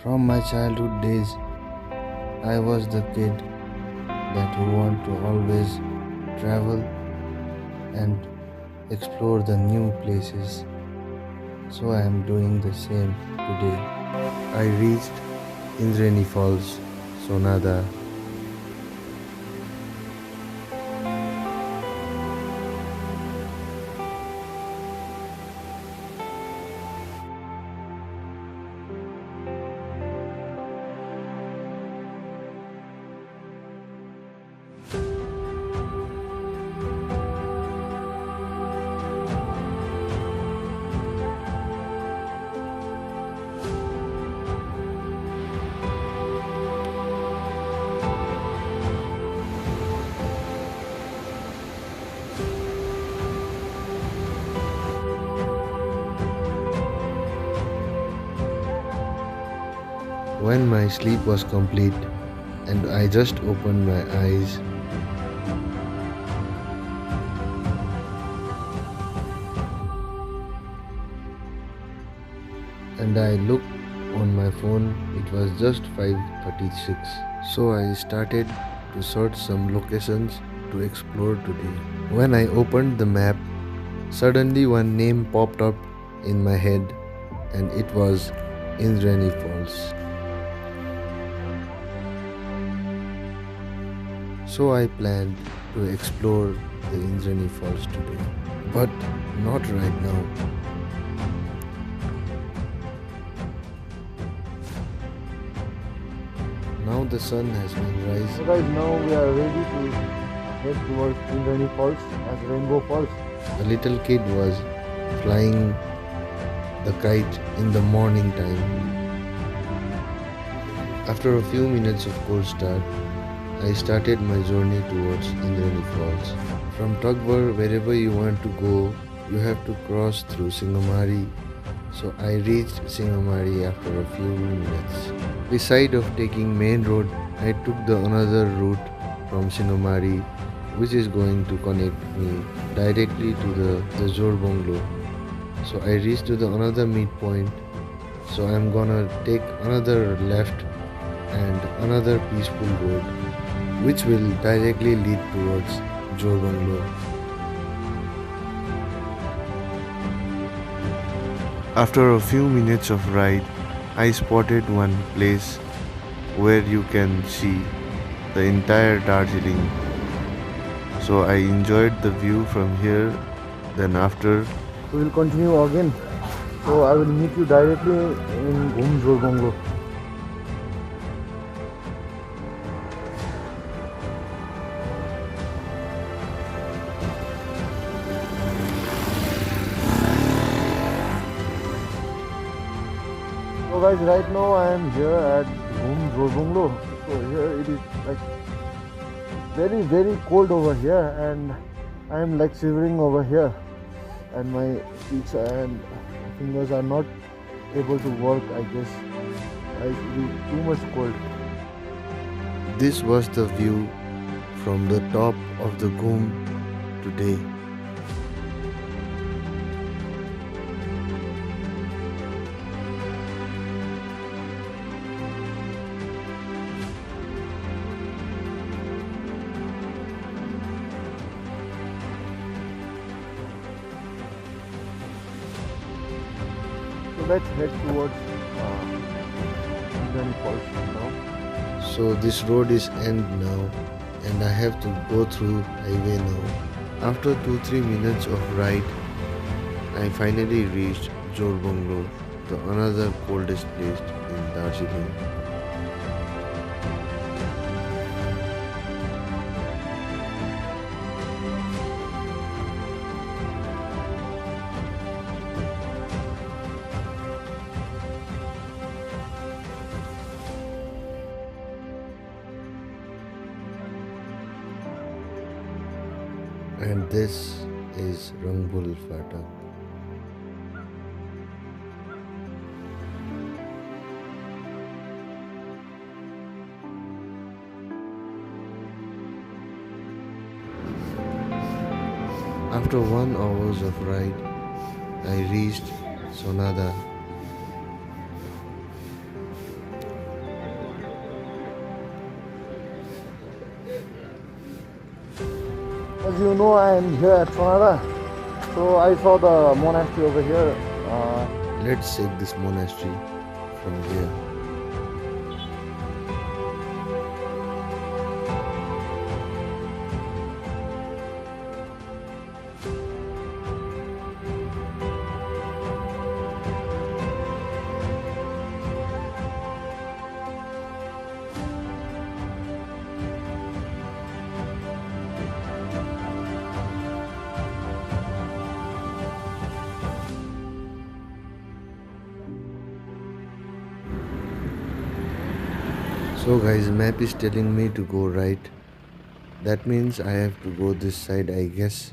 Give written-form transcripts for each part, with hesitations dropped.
From my childhood days, I was the kid that who want to always travel and explore the new places. So I am doing the same today. I reached Indreni Falls, Sonada. When my sleep was complete and I just opened my eyes, and I looked on my phone, it was just 5:36. So I started to search some locations to explore today. When I opened the map, suddenly one name popped up in my head, and it was Indreni Falls. So I planned to explore the Indreni Falls today, but not right now. Now the sun has been rising. So guys, now we are ready to head towards Indreni Falls as Rainbow Falls. A little kid was flying the kite in the morning time. After a few minutes of cold start, I started my journey towards Indreni Falls. From Tugbar, wherever you want to go, you have to cross through Singamari. So I reached Singamari after a few minutes. Beside of taking main road, I took the another route from Singamari, which is going to connect me directly to the Zorbunglo. So I reached to the another midpoint. So I'm gonna take another left and another peaceful road, which will directly lead towards Jorbunglo. After a few minutes of ride, I spotted one place where you can see the entire Darjeeling. So I enjoyed the view from here. Then after, We will continue again. So I will meet you directly in Jorbunglo. So guys, right now I am here at Jorbunglo. So here it is like very cold over here, and I am like shivering over here, and my cheeks and fingers are not able to work, I guess. Like it is too much cold. this was the view from the top of the Goom today. So let's head towards Indreni Falls now. So this road is end now and I have to go through highway now. After 2-3 minutes of ride, I finally reached Jorbunglo, the another coldest place in Darjeeling. And this is Rangbul Fatak. After 1 hour of ride, I reached Sonada. as you know, I am here at Sonada. So I saw the monastery over here. Let's check this monastery from here. So guys, map is telling me to go right. That means I have to go this side, I guess.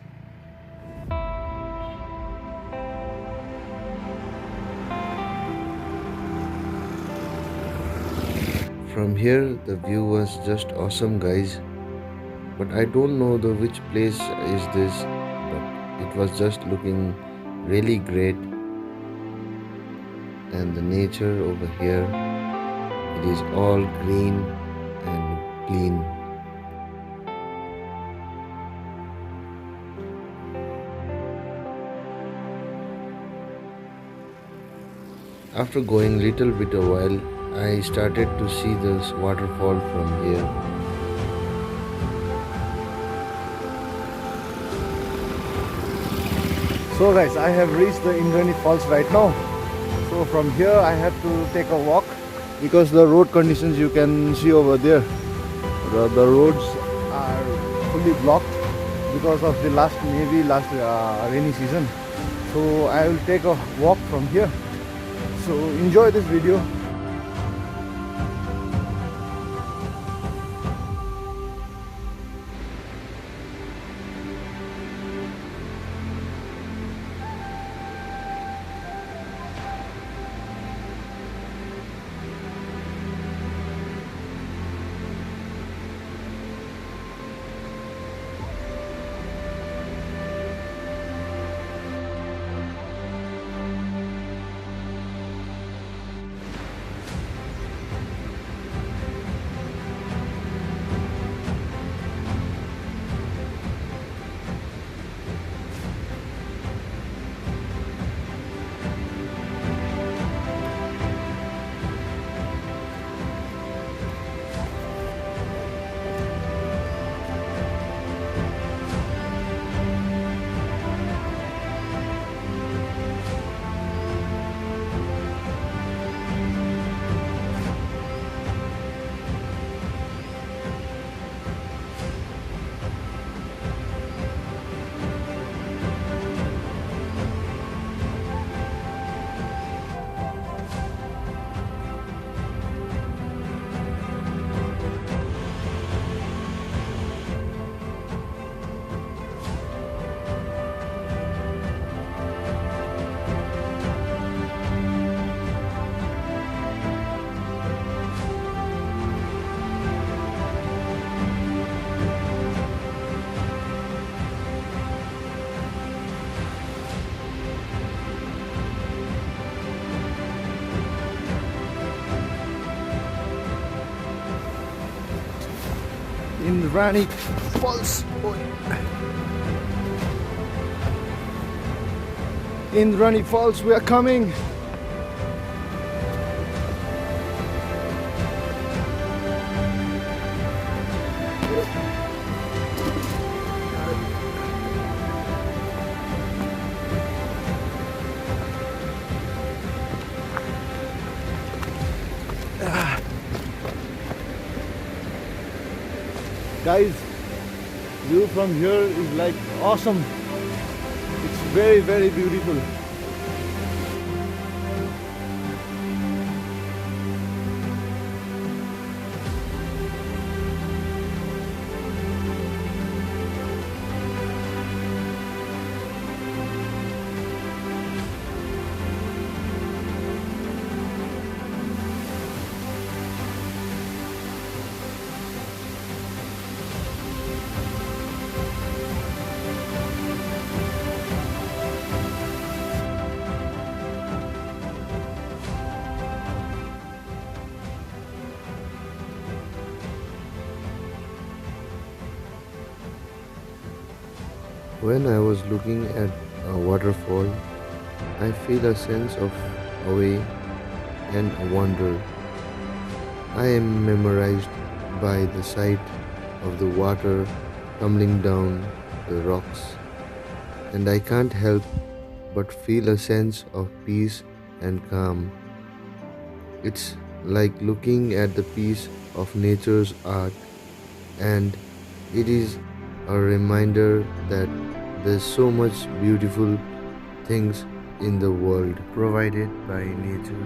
From here the view was just awesome guys. But I don't know the which place is this, but it was just looking really great. And the nature over here, it is all green and clean. After going little bit a while, I started to see this waterfall from here. So guys, I have reached the Indreni Falls right now. So from here I have to take a walk because the road conditions you can see over there. The roads are fully blocked because of the last rainy season. So I will take a walk from here. So enjoy this video. Indreni Falls. Indreni Falls, we are coming. Guys, view from here is like awesome. It's very, very beautiful. When I was looking at a waterfall, I feel a sense of awe and wonder. I am memorized by the sight of the water tumbling down the rocks, and I can't help but feel a sense of peace and calm. It's like looking at the piece of nature's art, and it is a reminder that there's so much beautiful things in the world provided by nature.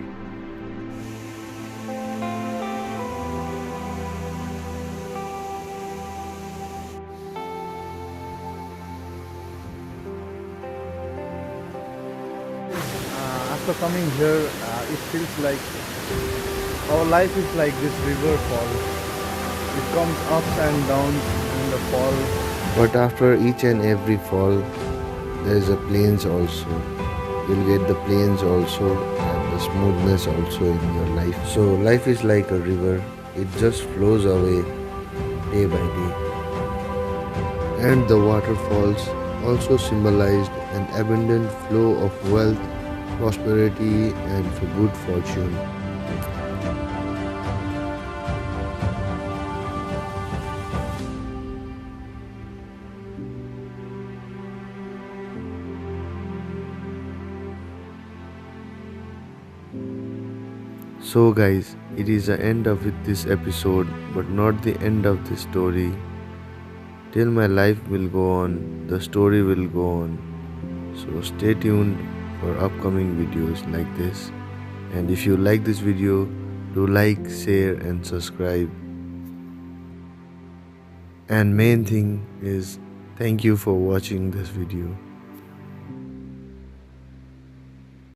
After coming here, it feels like our life is like this river fall. It comes ups and downs in the fall. But after each and every fall, there is a plains also. You'll get the plains also and the smoothness also in your life. So life is like a river. It just flows away day by day. And the waterfalls also symbolized an abundant flow of wealth, prosperity, and for good fortune. So, guys, it is the end of this episode, but not the end of the story. Till my life will go on, the story will go on. So, stay tuned for upcoming videos like this. And if you like this video, do like, share, and subscribe. And main thing is, thank you for watching this video.